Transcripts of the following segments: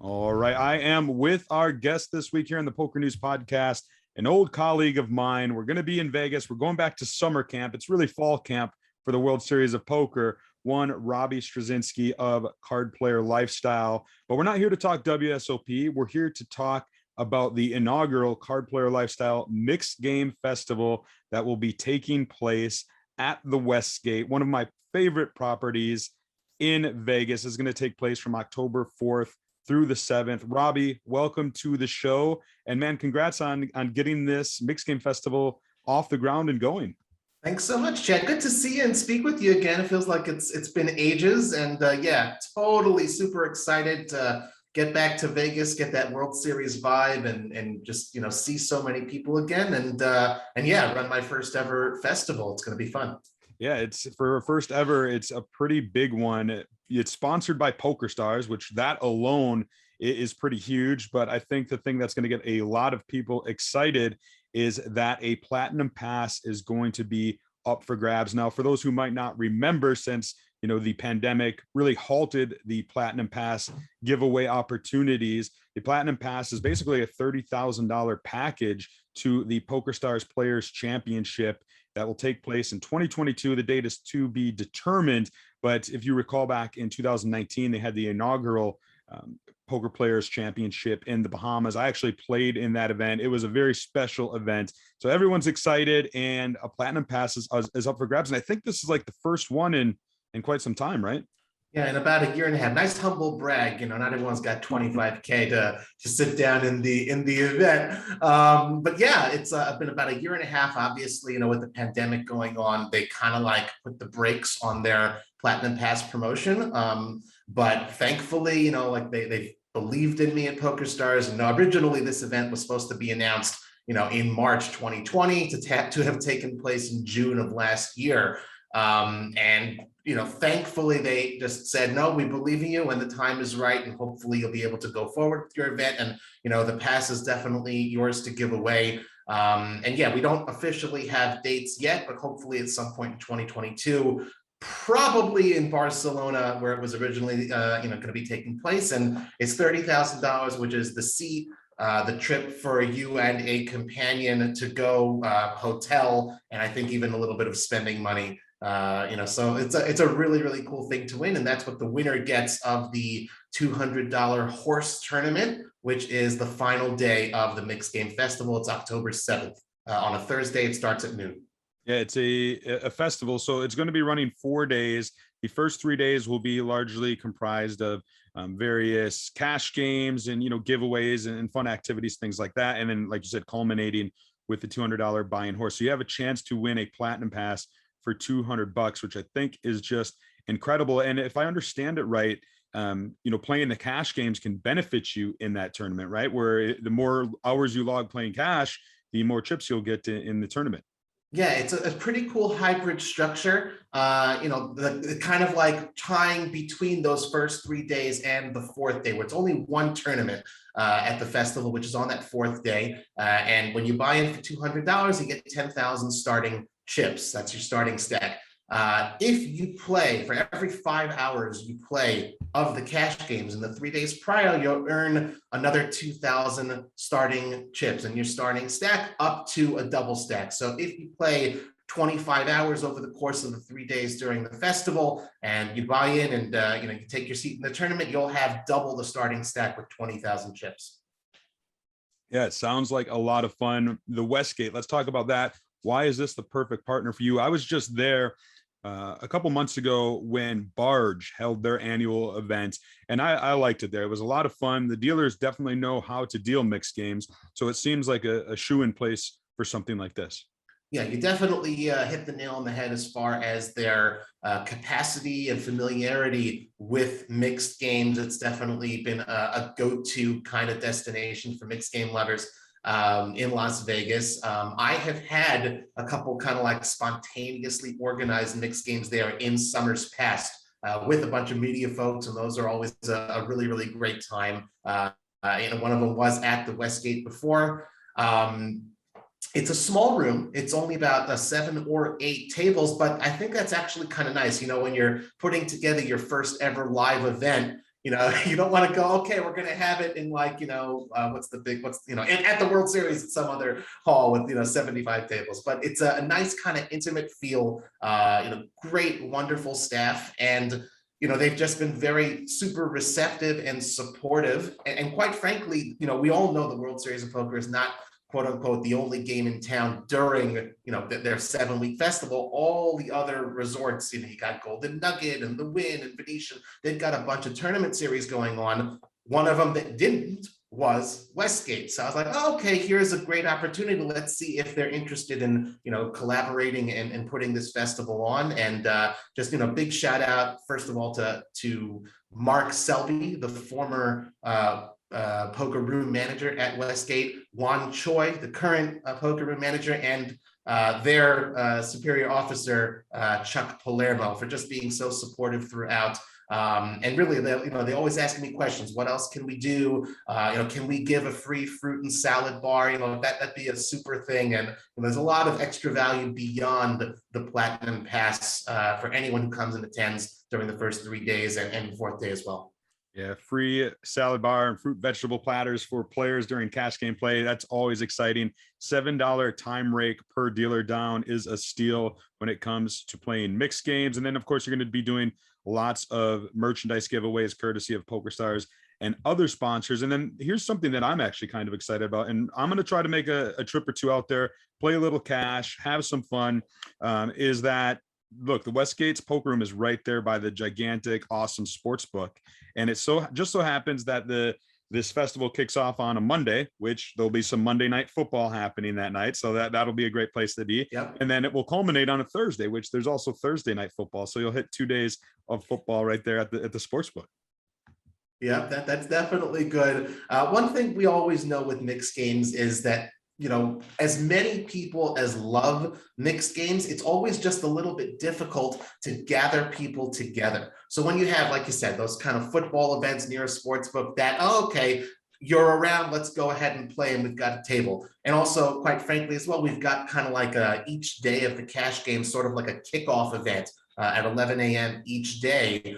All right. I am with our guest this week here on the PokerNews podcast, an old colleague of mine. We're going to be in Vegas. We're going back to summer camp. It's really fall camp for the World Series of Poker. One, Robbie Strazynski of Card Player Lifestyle. But we're not here to talk WSOP. We're here to talk about the inaugural Card Player Lifestyle Mixed Game Festival that will be taking place at the Westgate, one of my favorite properties in Vegas. Is going to take place from October 4th through the 7th. Robbie, welcome to the show. And man, congrats on getting this Mixed Game Festival off the ground and going. Thanks so much, Chad. Good to see you and speak with you again. It feels like it's been ages, and yeah, totally super excited to get back to Vegas, get that World Series vibe, and just see so many people again, and yeah, run my first ever festival. It's going to be fun. Yeah, it's for a first ever. It's a pretty big one. It's sponsored by PokerStars, which that alone is pretty huge. But I think the thing that's going to get a lot of people excited is that a platinum pass is going to be up for grabs. Now, for those who might not remember, since the pandemic really halted the platinum pass giveaway opportunities, the platinum pass is basically a $30,000 package to the PokerStars Players Championship that will take place in 2022. The date is to be determined, but if you recall back in 2019, they had the inaugural Poker Players Championship in the Bahamas. I actually played in that event. It was a very special event. So everyone's excited, and a platinum pass is up for grabs. And I think this is like the first one in quite some time, right? Yeah, in about a year and a half. Nice humble brag. Not everyone's got 25K to sit down in the event. But yeah, it's been about a year and a half. Obviously, with the pandemic going on, they kind of like put the brakes on their Platinum Pass promotion. But thankfully, they believed in me at PokerStars. And originally, this event was supposed to be announced, in March 2020 to have taken place in June of last year. And thankfully they just said, no, we believe in you when the time is right, and hopefully you'll be able to go forward with your event. And the pass is definitely yours to give away. And yeah, we don't officially have dates yet, but hopefully at some point in 2022, probably in Barcelona, where it was originally going to be taking place. And it's $30,000, which is the seat, the trip for you and a companion to go, hotel, and I think even a little bit of spending money. So it's a really, really cool thing to win. And that's what the winner gets of the $200 horse tournament, which is the final day of the Mixed Game Festival. It's October 7th. On a Thursday, it starts at noon. Yeah, it's a festival. So it's going to be running 4 days. The first 3 days will be largely comprised of various cash games and, giveaways and fun activities, things like that. And then, like you said, culminating with the $200 buy-in horse. So you have a chance to win a platinum pass for $200, which I think is just incredible. And if I understand it right, playing the cash games can benefit you in that tournament, right? Where the more hours you log playing cash, the more chips you'll get in the tournament. Yeah, it's a pretty cool hybrid structure. The kind of like tying between those first 3 days and the fourth day, where it's only one tournament at the festival, which is on that fourth day. And when you buy in for $200, you get 10,000 starting chips. That's your starting stack. If you play for every 5 hours you play of the cash games in the 3 days prior, you'll earn another 2,000 starting chips, and your starting stack up to a double stack. So if you play 25 hours over the course of the 3 days during the festival, and you buy in and you take your seat in the tournament, you'll have double the starting stack with 20,000 chips. Yeah, it sounds like a lot of fun. The Westgate, let's talk about that. Why is this the perfect partner for you? I was just there a couple months ago when Barge held their annual event, and I liked it there. It was a lot of fun. The dealers definitely know how to deal mixed games, so it seems like a shoe-in place for something like this. Yeah, you definitely hit the nail on the head as far as their capacity and familiarity with mixed games. It's definitely been a go-to kind of destination for mixed game lovers in Las Vegas. I have had a couple kind of like spontaneously organized mixed games there in summers past with a bunch of media folks, and those are always a really, really great time. One of them was at the Westgate before. It's a small room. It's only about 7 or 8 tables, but I think that's actually kind of nice. When you're putting together your first ever live event, You don't want to go, okay, we're going to have it in like, at the World Series at some other hall with, 75 tables. But it's a nice kind of intimate feel, great, wonderful staff. And, they've just been very super receptive and supportive. And quite frankly, we all know the World Series of Poker is not quote unquote the only game in town during their 7-week festival. All the other resorts, you got Golden Nugget and the Wynn and Venetian, they've got a bunch of tournament series going on. One of them that didn't was Westgate. So I was like, oh, okay, here's a great opportunity. Let's see if they're interested in collaborating and putting this festival on. And just big shout out first of all to Mark Selby, the former poker room manager at Westgate, Juan Choi, the current poker room manager, and their superior officer, Chuck Palermo, for just being so supportive throughout. And really, they always ask me questions. What else can we do? Can we give a free fruit and salad bar? That'd be a super thing. And there's a lot of extra value beyond the Platinum Pass for anyone who comes and attends during the first 3 days and the fourth day as well. Yeah, free salad bar and fruit vegetable platters for players during cash game play. That's always exciting. $7 time rake per dealer down is a steal when it comes to playing mixed games. And then, of course, you're going to be doing lots of merchandise giveaways courtesy of PokerStars and other sponsors. And then here's something that I'm actually kind of excited about. And I'm going to try to make a trip or two out there, play a little cash, have some fun, is that look, the Westgate's poker room is right there by the gigantic, awesome sports book. And it just so happens that this festival kicks off on a Monday, which there'll be some Monday night football happening that night. So that'll be a great place to be. Yep. And then it will culminate on a Thursday, which there's also Thursday night football. So you'll hit 2 days of football right there at the sports book. Yeah, that's definitely good. One thing we always know with mixed games is that as many people as love mixed games, it's always just a little bit difficult to gather people together. So when you have, like you said, those kind of football events near a sports book okay, you're around, let's go ahead and play, and we've got a table. And also, quite frankly, as well, we've got kind of like each day of the cash game, sort of like a kickoff event at 11 a.m. each day.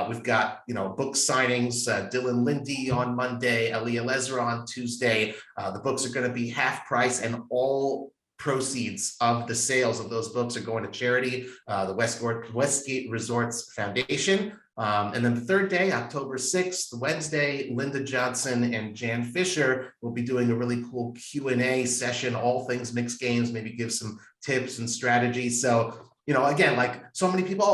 We've got, book signings, Dylan Lindy on Monday, Eli Elezra on Tuesday. The books are going to be half price, and all proceeds of the sales of those books are going to charity, the Westgate Resorts Foundation. And then the third day, October 6th, Wednesday, Linda Johnson and Jan Fisher will be doing a really cool Q&A session, all things mixed games, maybe give some tips and strategies. So, again, like so many people,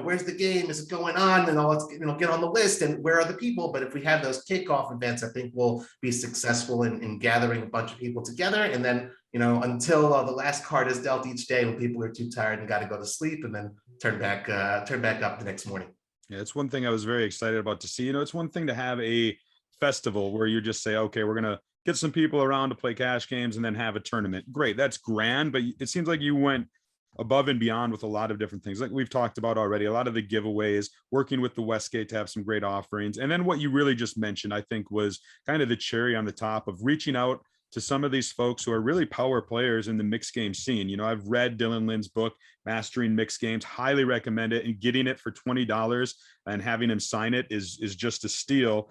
where's the game? Is it going on? And let's, get on the list, and where are the people? But if we have those kickoff events, I think we'll be successful in gathering a bunch of people together. And then, until the last card is dealt each day, when people are too tired and got to go to sleep, and then turn back up the next morning. Yeah, it's one thing I was very excited about to see. It's one thing to have a festival where you just say, okay, we're going to get some people around to play cash games and then have a tournament. Great. That's grand. But it seems like you went above and beyond with a lot of different things like we've talked about already, a lot of the giveaways, working with the Westgate to have some great offerings. And then what you really just mentioned, I think, was kind of the cherry on the top of reaching out to some of these folks who are really power players in the mixed game scene. I've read Dylan Lynn's book, Mastering Mixed Games, highly recommend it, and getting it for $20 and having him sign it is just a steal.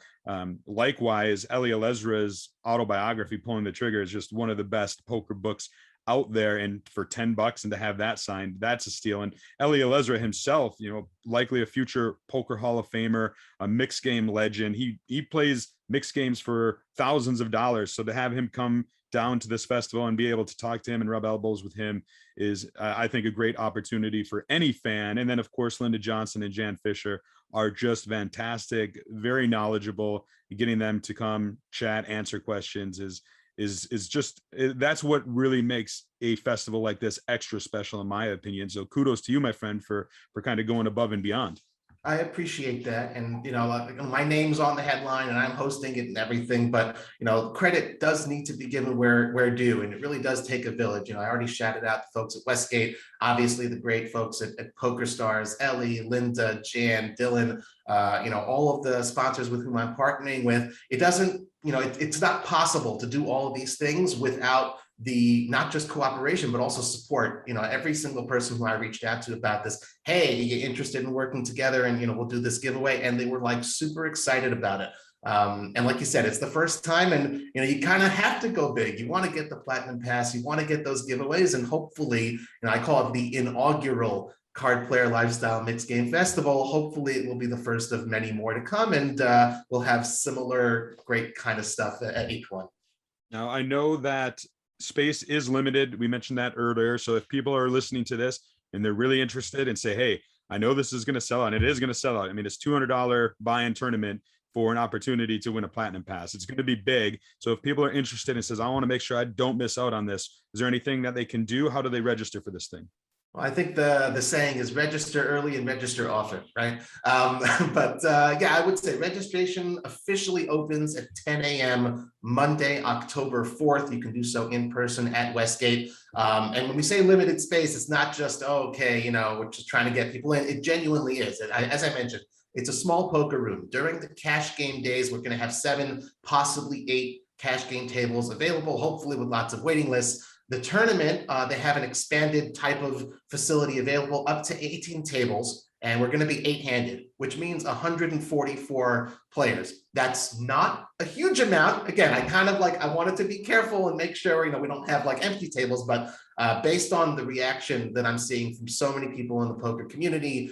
Likewise, Eli Elezra's autobiography, Pulling the Trigger, is just one of the best poker books out there, and for $10 and to have that signed, that's a steal. And Eli Elezra himself, likely a future poker Hall of Famer, a mixed game legend. He plays mixed games for thousands of dollars. So to have him come down to this festival and be able to talk to him and rub elbows with him is, I think, a great opportunity for any fan. And then, of course, Linda Johnson and Jan Fisher are just fantastic, very knowledgeable. Getting them to come chat, answer questions is just, that's what really makes a festival like this extra special, in my opinion. So kudos to you, my friend, for kind of going above and beyond. I appreciate that. And, my name's on the headline and I'm hosting it and everything, but, credit does need to be given where due. And it really does take a village. I already shouted out the folks at Westgate, obviously the great folks at PokerStars, Ellie, Linda, Jan, Dylan, all of the sponsors with whom I'm partnering with. It doesn't, it's not possible to do all of these things without the not just cooperation, but also support. Every single person who I reached out to about this, hey, you interested in working together, and we'll do this giveaway, and they were like super excited about it. And like you said, it's the first time, and you kind of have to go big. You want to get the platinum pass, you want to get those giveaways, and hopefully, I call it the inaugural Card Player Lifestyle Mixed Game Festival. Hopefully it will be the first of many more to come, and we'll have similar great kind of stuff at each one. Now, I know that space is limited. We mentioned that earlier. So if people are listening to this and they're really interested and say, hey, I know this is going to sell out, and it is going to sell out. I mean, it's $200 buy-in tournament for an opportunity to win a platinum pass. It's going to be big. So if people are interested and says, I want to make sure I don't miss out on this, is there anything that they can do? How do they register for this thing? Well, I think the saying is register early and register often, right? But yeah, I would say registration officially opens at 10 a.m. Monday, October 4th. You can do so in person at Westgate. And when we say limited space, it's not just, okay, we're just trying to get people in. It genuinely is. As I mentioned, it's a small poker room. During the cash game days, we're going to have 7, possibly 8 cash game tables available, hopefully with lots of waiting lists. The tournament, they have an expanded type of facility available up to 18 tables, and we're going to be 8-handed, which means 144 players. That's not a huge amount. Again, I wanted to be careful and make sure, we don't have like empty tables, but based on the reaction that I'm seeing from so many people in the poker community,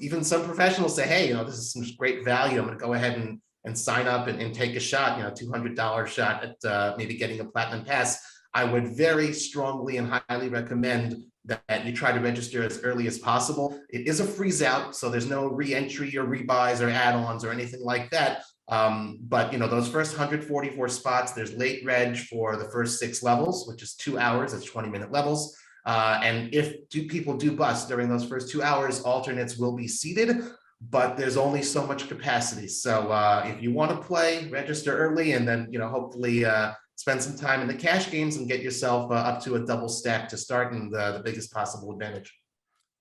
even some professionals say, hey, this is some great value. I'm going to go ahead and sign up and take a shot, $200 shot at maybe getting a platinum pass. I would very strongly and highly recommend that you try to register as early as possible. It is a freeze out, so there's no re-entry or rebuys or add-ons or anything like that. But those first 144 spots, there's late reg for the first 6 levels, which is 2 hours. That's 20-minute levels. And if people do bust during those first 2 hours, alternates will be seated, but there's only so much capacity. So if you want to play, register early, and then hopefully spend some time in the cash games and get yourself up to a double stack to start in the biggest possible advantage.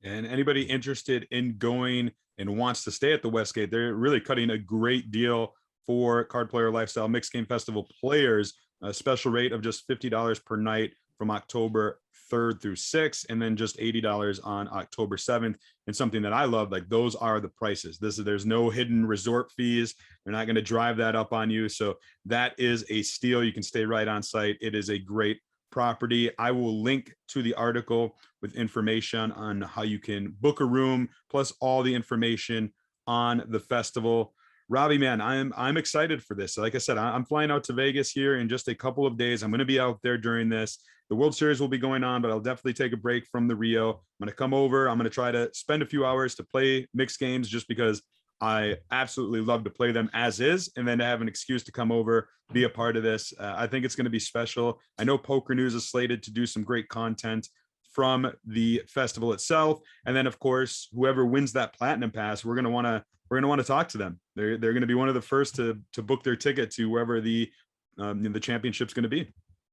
And anybody interested in going and wants to stay at the Westgate, they're really cutting a great deal for Card Player Lifestyle Mixed Game Festival players, a special rate of just $50 per night from October 3rd through 6th, and then just $80 on October 7th. And something that I love, like those are the prices. There's no hidden resort fees. They're not going to drive that up on you. So that is a steal. You can stay right on site. It is a great property. I will link to the article with information on how you can book a room, plus all the information on the festival. Robbie, man, I'm excited for this. Like I said, I'm flying out to Vegas here in just a couple of days. I'm going to be out there during this. The World Series will be going on, but I'll definitely take a break from the Rio. I'm going to come over. I'm going to try to spend a few hours to play mixed games, just because I absolutely love to play them as is, and then to have an excuse to come over, be a part of this. I think it's going to be special. I know PokerNews is slated to do some great content from the festival itself, and then of course, whoever wins that platinum pass, we're going to want to talk to them. They're going to be one of the first to book their ticket to wherever the championship's going to be.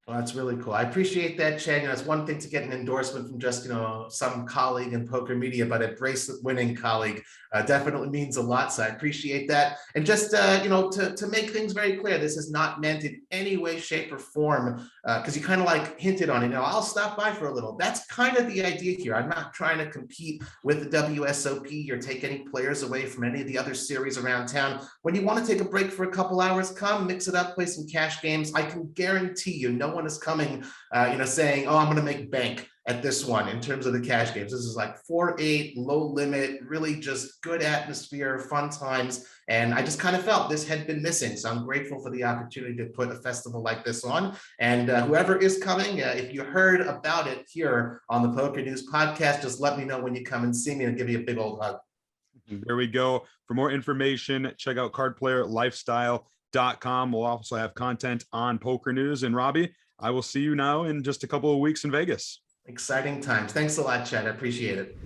Well, that's really cool. I appreciate that, Chad. It's one thing to get an endorsement from just, some colleague in poker media, but a bracelet winning colleague definitely means a lot. So I appreciate that. And just, to make things very clear, this is not meant in any way, shape, or form, because you kind of hinted on it. I'll stop by for a little. That's kind of the idea here. I'm not trying to compete with the WSOP or take any players away from any of the other series around town. When you want to take a break for a couple hours, come mix it up, play some cash games. I can guarantee you, no one is coming, saying, I'm going to make bank at this one in terms of the cash games. This is like 4-8, low limit, really just good atmosphere, fun times. And I just kind of felt this had been missing. So I'm grateful for the opportunity to put a festival like this on. And whoever is coming, if you heard about it here on the Poker News podcast, just let me know when you come and see me, and give you a big old hug. There we go. For more information, check out cardplayerlifestyle.com. We'll also have content on PokerNews. And Robbie, I will see you now in just a couple of weeks in Vegas. Exciting times. Thanks a lot, Chad. I appreciate it.